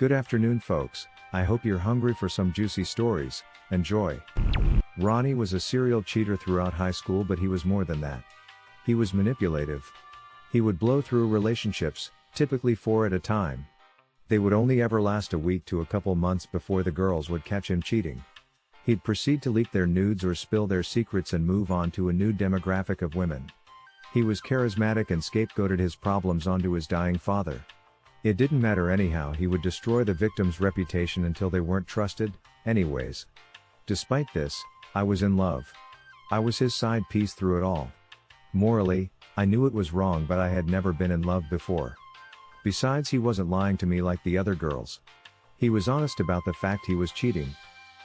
Good afternoon, folks. I hope you're hungry for some juicy stories. Enjoy. Ronnie was a serial cheater throughout high school, but he was more than that. He was manipulative. He would blow through relationships, typically 4 at a time. They would only ever last a week to a couple months before the girls would catch him cheating. He'd proceed to leak their nudes or spill their secrets and move on to a new demographic of women. He was charismatic and scapegoated his problems onto his dying father. It didn't matter anyhow, he would destroy the victim's reputation until they weren't trusted, anyways. Despite this, I was in love. I was his side piece through it all. Morally, I knew it was wrong, but I had never been in love before. Besides, he wasn't lying to me like the other girls. He was honest about the fact he was cheating.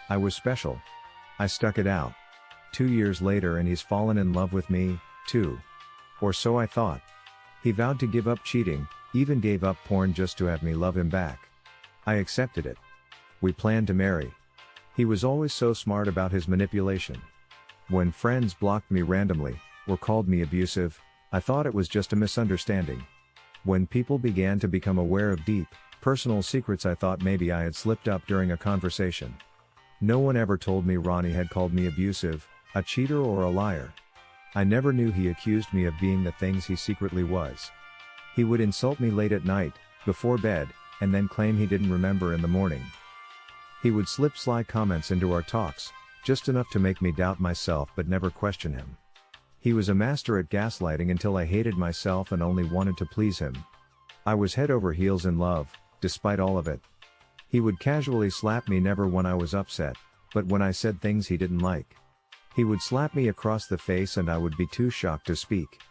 I was special. I stuck it out. 2 years later and he's fallen in love with me, too. Or so I thought. He vowed to give up cheating, even gave up porn just to have me love him back. I accepted it. We planned to marry. He was always so smart about his manipulation. When friends blocked me randomly, or called me abusive, I thought it was just a misunderstanding. When people began to become aware of deep, personal secrets, I thought maybe I had slipped up during a conversation. No one ever told me Ronnie had called me abusive, a cheater, or a liar. I never knew he accused me of being the things he secretly was. He would insult me late at night, before bed, and then claim he didn't remember in the morning. He would slip sly comments into our talks, just enough to make me doubt myself but never question him. He was a master at gaslighting until I hated myself and only wanted to please him. I was head over heels in love, despite all of it. He would casually slap me, never when I was upset, but when I said things he didn't like. He would slap me across the face and I would be too shocked to speak.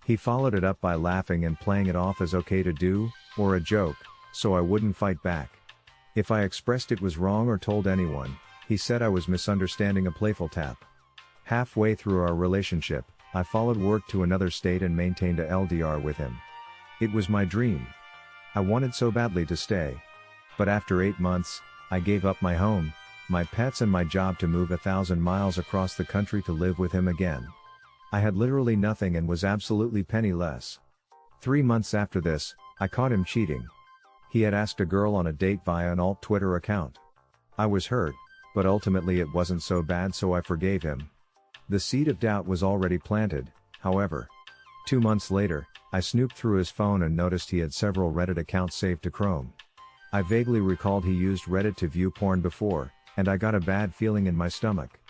He followed it up by laughing and playing it off as okay to do, or a joke, so I wouldn't fight back. If I expressed it was wrong or told anyone, he said I was misunderstanding a playful tap. Halfway through our relationship, I followed work to another state and maintained a LDR with him. It was my dream. I wanted so badly to stay. But after 8 months, I gave up my home, my pets and my job to move 1,000 miles across the country to live with him again. I had literally nothing and was absolutely penniless. 3 months after this, I caught him cheating. He had asked a girl on a date via an alt Twitter account. I was hurt, but ultimately it wasn't so bad, so I forgave him. The seed of doubt was already planted, however. 2 months later, I snooped through his phone and noticed he had several Reddit accounts saved to Chrome. I vaguely recalled he used Reddit to view porn before, and I got a bad feeling in my stomach.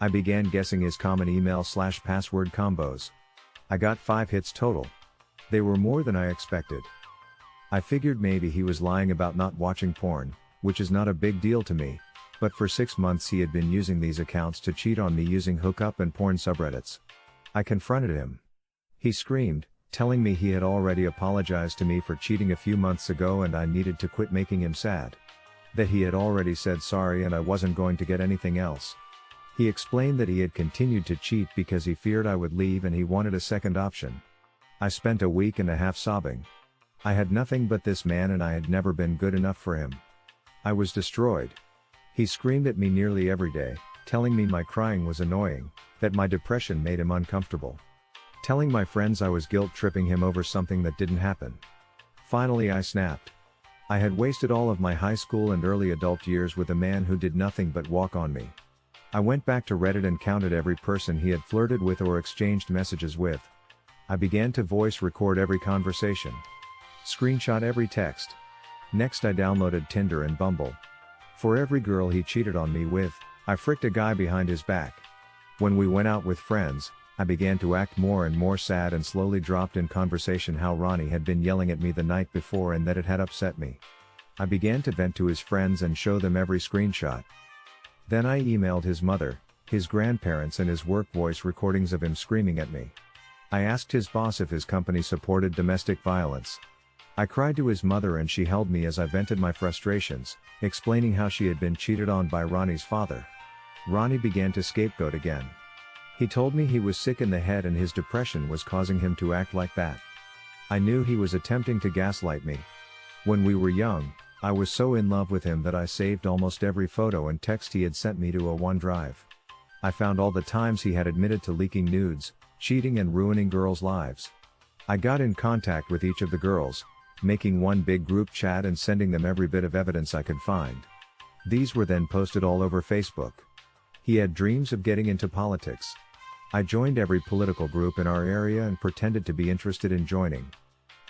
I began guessing his common email/password combos. I got 5 hits total. They were more than I expected. I figured maybe he was lying about not watching porn, which is not a big deal to me, but for 6 months he had been using these accounts to cheat on me using hookup and porn subreddits. I confronted him. He screamed, telling me he had already apologized to me for cheating a few months ago and I needed to quit making him sad. That he had already said sorry and I wasn't going to get anything else. He explained that he had continued to cheat because he feared I would leave and he wanted a second option. I spent a week and a half sobbing. I had nothing but this man and I had never been good enough for him. I was destroyed. He screamed at me nearly every day, telling me my crying was annoying, that my depression made him uncomfortable. Telling my friends I was guilt-tripping him over something that didn't happen. Finally I snapped. I had wasted all of my high school and early adult years with a man who did nothing but walk on me. I went back to Reddit and counted every person he had flirted with or exchanged messages with. I began to voice record every conversation. Screenshot every text. Next I downloaded Tinder and Bumble. For every girl he cheated on me with, I fricked a guy behind his back. When we went out with friends, I began to act more and more sad and slowly dropped in conversation how Ronnie had been yelling at me the night before and that it had upset me. I began to vent to his friends and show them every screenshot. Then I emailed his mother, his grandparents and his work voice recordings of him screaming at me. I asked his boss if his company supported domestic violence. I cried to his mother and she held me as I vented my frustrations, explaining how she had been cheated on by Ronnie's father. Ronnie began to scapegoat again. He told me he was sick in the head and his depression was causing him to act like that. I knew he was attempting to gaslight me. When we were young, I was so in love with him that I saved almost every photo and text he had sent me to a OneDrive. I found all the times he had admitted to leaking nudes, cheating and ruining girls' lives. I got in contact with each of the girls, making one big group chat and sending them every bit of evidence I could find. These were then posted all over Facebook. He had dreams of getting into politics. I joined every political group in our area and pretended to be interested in joining.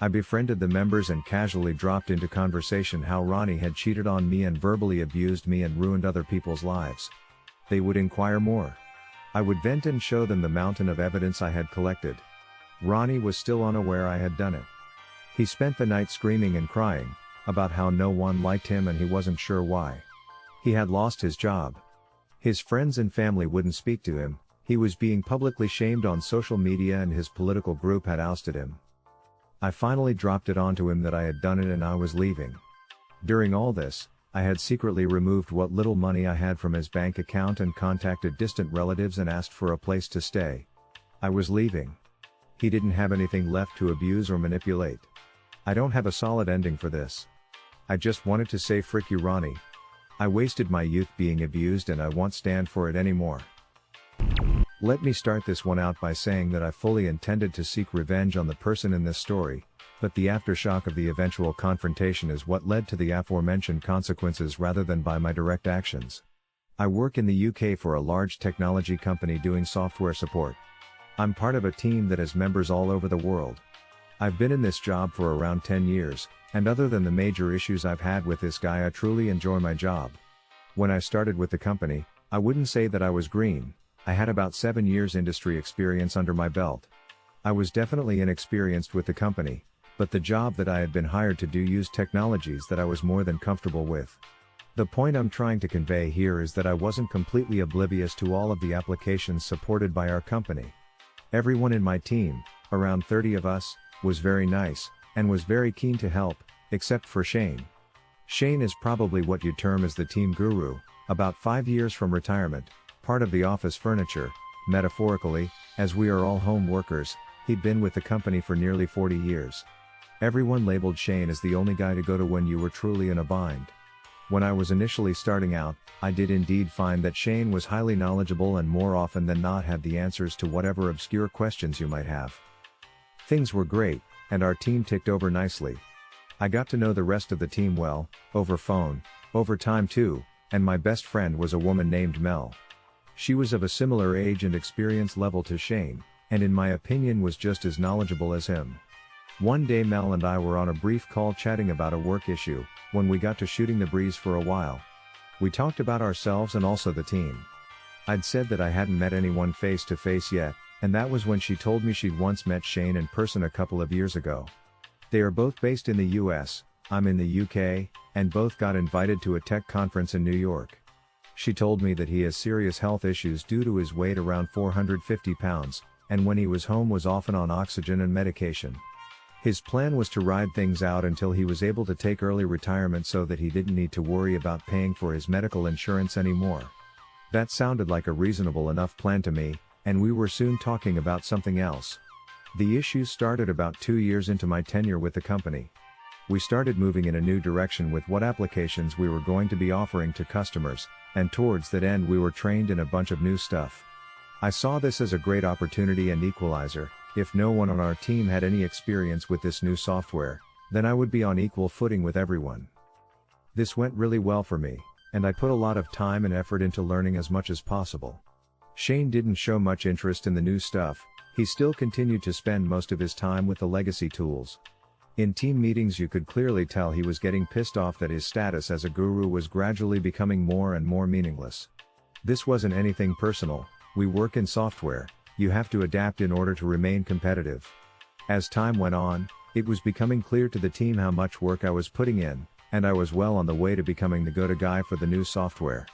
I befriended the members and casually dropped into conversation how Ronnie had cheated on me and verbally abused me and ruined other people's lives. They would inquire more. I would vent and show them the mountain of evidence I had collected. Ronnie was still unaware I had done it. He spent the night screaming and crying about how no one liked him and he wasn't sure why. He had lost his job. His friends and family wouldn't speak to him, he was being publicly shamed on social media and his political group had ousted him. I finally dropped it onto him that I had done it and I was leaving. During all this, I had secretly removed what little money I had from his bank account and contacted distant relatives and asked for a place to stay. I was leaving. He didn't have anything left to abuse or manipulate. I don't have a solid ending for this. I just wanted to say frick you Ronnie. I wasted my youth being abused and I won't stand for it anymore. Let me start this one out by saying that I fully intended to seek revenge on the person in this story, but the aftershock of the eventual confrontation is what led to the aforementioned consequences rather than by my direct actions. I work in the UK for a large technology company doing software support. I'm part of a team that has members all over the world. I've been in this job for around 10 years, and other than the major issues I've had with this guy, I truly enjoy my job. When I started with the company, I wouldn't say that I was green. I had about 7 years industry experience under my belt. I was definitely inexperienced with the company, but the job that I had been hired to do used technologies that I was more than comfortable with. The point I'm trying to convey here is that I wasn't completely oblivious to all of the applications supported by our company. Everyone in my team, around 30 of us, was very nice, and was very keen to help, except for Shane. Shane is probably what you'd term as the team guru, about 5 years from retirement, part of the office furniture, metaphorically, as we are all home workers, he'd been with the company for nearly 40 years. Everyone labeled Shane as the only guy to go to when you were truly in a bind. When I was initially starting out, I did indeed find that Shane was highly knowledgeable and more often than not had the answers to whatever obscure questions you might have. Things were great, and our team ticked over nicely. I got to know the rest of the team well, over phone, over time too, and my best friend was a woman named Mel. She was of a similar age and experience level to Shane, and in my opinion was just as knowledgeable as him. One day Mel and I were on a brief call chatting about a work issue, when we got to shooting the breeze for a while. We talked about ourselves and also the team. I'd said that I hadn't met anyone face to face yet, and that was when she told me she'd once met Shane in person a couple of years ago. They are both based in the US, I'm in the UK, and both got invited to a tech conference in New York. She told me that he has serious health issues due to his weight around 450 pounds, and when he was home was often on oxygen and medication. His plan was to ride things out until he was able to take early retirement so that he didn't need to worry about paying for his medical insurance anymore. That sounded like a reasonable enough plan to me, and we were soon talking about something else. The issues started about 2 years into my tenure with the company. We started moving in a new direction with what applications we were going to be offering to customers, and towards that end we were trained in a bunch of new stuff. I saw this as a great opportunity and equalizer. If no one on our team had any experience with this new software, then I would be on equal footing with everyone. This went really well for me, and I put a lot of time and effort into learning as much as possible. Shane didn't show much interest in the new stuff, he still continued to spend most of his time with the legacy tools. In team meetings you could clearly tell he was getting pissed off that his status as a guru was gradually becoming more and more meaningless. This wasn't anything personal, we work in software, you have to adapt in order to remain competitive. As time went on, it was becoming clear to the team how much work I was putting in, and I was well on the way to becoming the go-to guy for the new software.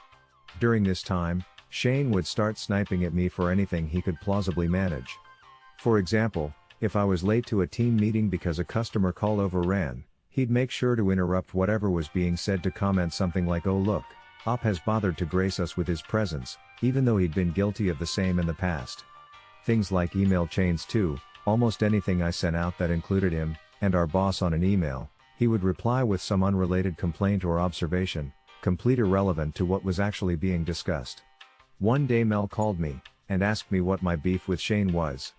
During this time, Shane would start sniping at me for anything he could plausibly manage. For example, if I was late to a team meeting because a customer call overran, he'd make sure to interrupt whatever was being said to comment something like, "Oh look, Op has bothered to grace us with his presence," even though he'd been guilty of the same in the past. Things like email chains too, almost anything I sent out that included him, and our boss on an email, he would reply with some unrelated complaint or observation, complete irrelevant to what was actually being discussed. One day Mel called me, and asked me what my beef with Shane was.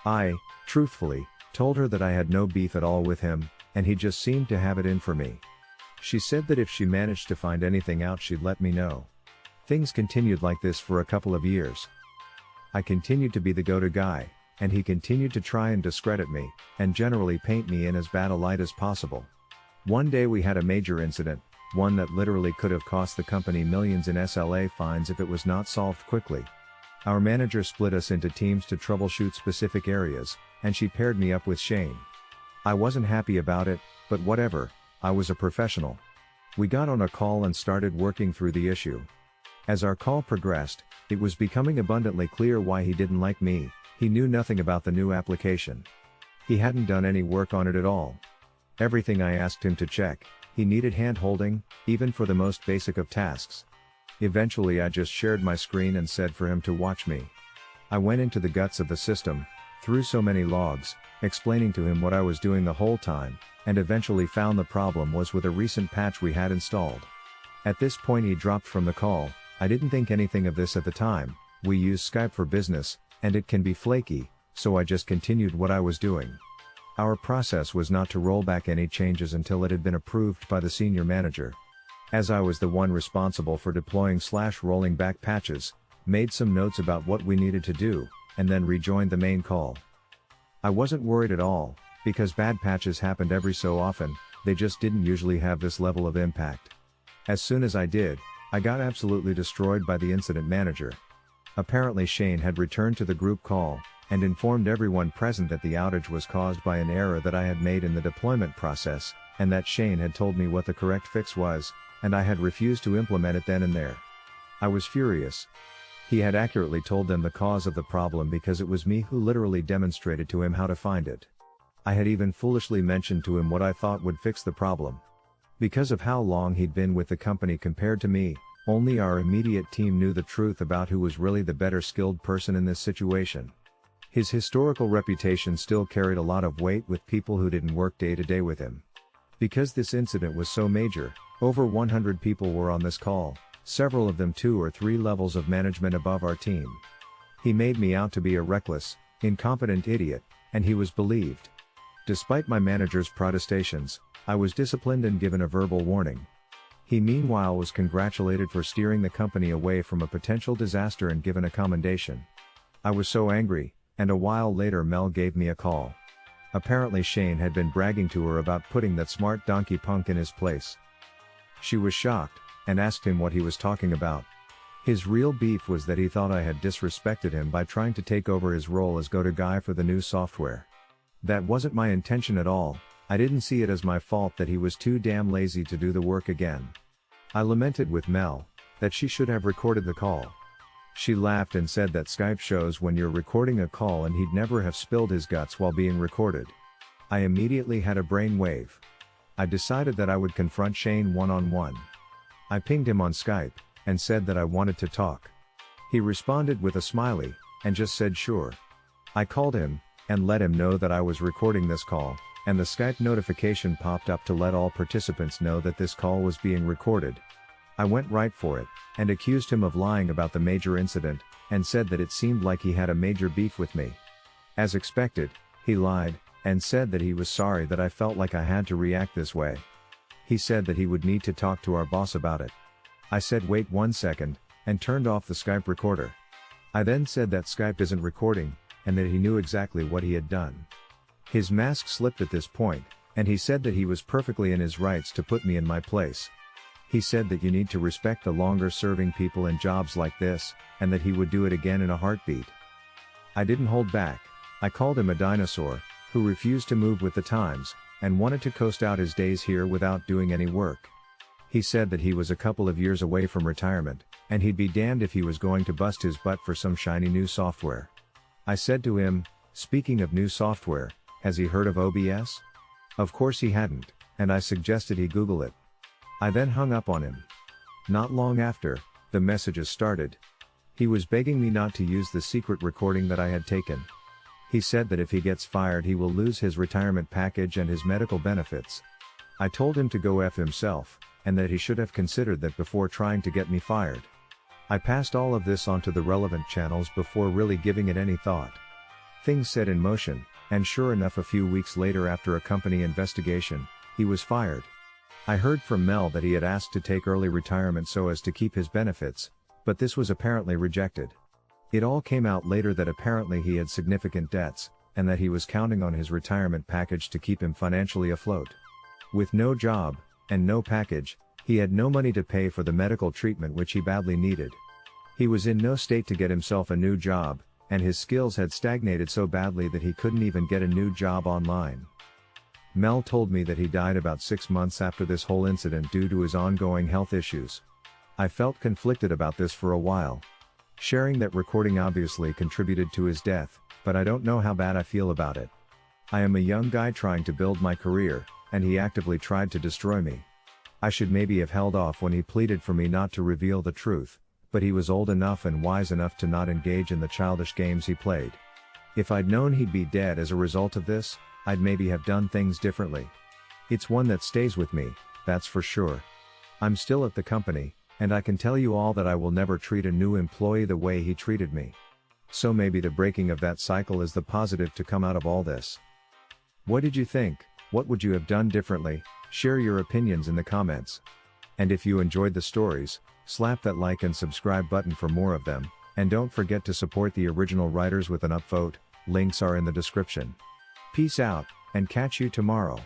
I, truthfully, told her that I had no beef at all with him, and he just seemed to have it in for me. She said that if she managed to find anything out she'd let me know. Things continued like this for a couple of years. I continued to be the go-to guy, and he continued to try and discredit me, and generally paint me in as bad a light as possible. One day we had a major incident, one that literally could have cost the company millions in SLA fines if it was not solved quickly. Our manager split us into teams to troubleshoot specific areas, and she paired me up with Shane. I wasn't happy about it, but whatever, I was a professional. We got on a call and started working through the issue. As our call progressed, it was becoming abundantly clear why he didn't like me. He knew nothing about the new application. He hadn't done any work on it at all. Everything I asked him to check, he needed hand-holding, even for the most basic of tasks. Eventually I just shared my screen and said for him to watch me. I went into the guts of the system, through so many logs, explaining to him what I was doing the whole time, and eventually found the problem was with a recent patch we had installed. At this point he dropped from the call. I didn't think anything of this at the time. We use Skype for business, and it can be flaky, so I just continued what I was doing. Our process was not to roll back any changes until it had been approved by the senior manager. As I was the one responsible for deploying/rolling back patches, made some notes about what we needed to do, and then rejoined the main call. I wasn't worried at all, because bad patches happened every so often, they just didn't usually have this level of impact. As soon as I did, I got absolutely destroyed by the incident manager. Apparently Shane had returned to the group call, and informed everyone present that the outage was caused by an error that I had made in the deployment process, and that Shane had told me what the correct fix was, and I had refused to implement it then and there. I was furious. He had accurately told them the cause of the problem because it was me who literally demonstrated to him how to find it. I had even foolishly mentioned to him what I thought would fix the problem. Because of how long he'd been with the company compared to me, only our immediate team knew the truth about who was really the better skilled person in this situation. His historical reputation still carried a lot of weight with people who didn't work day to day with him. Because this incident was so major, over 100 people were on this call, several of them 2 or 3 levels of management above our team. He made me out to be a reckless, incompetent idiot, and he was believed. Despite my manager's protestations, I was disciplined and given a verbal warning. He meanwhile was congratulated for steering the company away from a potential disaster and given a commendation. I was so angry, and a while later Mel gave me a call. Apparently Shane had been bragging to her about putting that smart donkey punk in his place. She was shocked, and asked him what he was talking about. His real beef was that he thought I had disrespected him by trying to take over his role as go-to guy for the new software. That wasn't my intention at all. I didn't see it as my fault that he was too damn lazy to do the work again. I lamented with Mel, that she should have recorded the call. She laughed and said that Skype shows when you're recording a call and he'd never have spilled his guts while being recorded. I immediately had a brainwave. I decided that I would confront Shane one-on-one. I pinged him on Skype, and said that I wanted to talk. He responded with a smiley, and just said sure. I called him, and let him know that I was recording this call, and the Skype notification popped up to let all participants know that this call was being recorded. I went right for it, and accused him of lying about the major incident, and said that it seemed like he had a major beef with me. As expected, he lied, and said that he was sorry that I felt like I had to react this way. He said that he would need to talk to our boss about it. I said wait 1 second, and turned off the Skype recorder. I then said that Skype isn't recording, and that he knew exactly what he had done. His mask slipped at this point, and he said that he was perfectly in his rights to put me in my place. He said that you need to respect the longer serving people in jobs like this, and that he would do it again in a heartbeat. I didn't hold back. I called him a dinosaur, who refused to move with the times, and wanted to coast out his days here without doing any work. He said that he was a couple of years away from retirement, and he'd be damned if he was going to bust his butt for some shiny new software. I said to him, speaking of new software, has he heard of OBS? Of course he hadn't, and I suggested he Google it. I then hung up on him. Not long after, the messages started. He was begging me not to use the secret recording that I had taken. He said that if he gets fired he will lose his retirement package and his medical benefits. I told him to go F himself, and that he should have considered that before trying to get me fired. I passed all of this onto the relevant channels before really giving it any thought. Things set in motion, and sure enough a few weeks later after a company investigation, he was fired. I heard from Mel that he had asked to take early retirement so as to keep his benefits, but this was apparently rejected. It all came out later that apparently he had significant debts, and that he was counting on his retirement package to keep him financially afloat. With no job, and no package, he had no money to pay for the medical treatment which he badly needed. He was in no state to get himself a new job, and his skills had stagnated so badly that he couldn't even get a new job online. Mel told me that he died about 6 months after this whole incident due to his ongoing health issues. I felt conflicted about this for a while. Sharing that recording obviously contributed to his death, but I don't know how bad I feel about it. I am a young guy trying to build my career, and he actively tried to destroy me. I should maybe have held off when he pleaded for me not to reveal the truth, but he was old enough and wise enough to not engage in the childish games he played. If I'd known he'd be dead as a result of this, I'd maybe have done things differently. It's one that stays with me, that's for sure. I'm still at the company, and I can tell you all that I will never treat a new employee the way he treated me. So maybe the breaking of that cycle is the positive to come out of all this. What did you think? What would you have done differently? Share your opinions in the comments. And if you enjoyed the stories, slap that like and subscribe button for more of them, and don't forget to support the original writers with an upvote. Links are in the description. Peace out, and catch you tomorrow.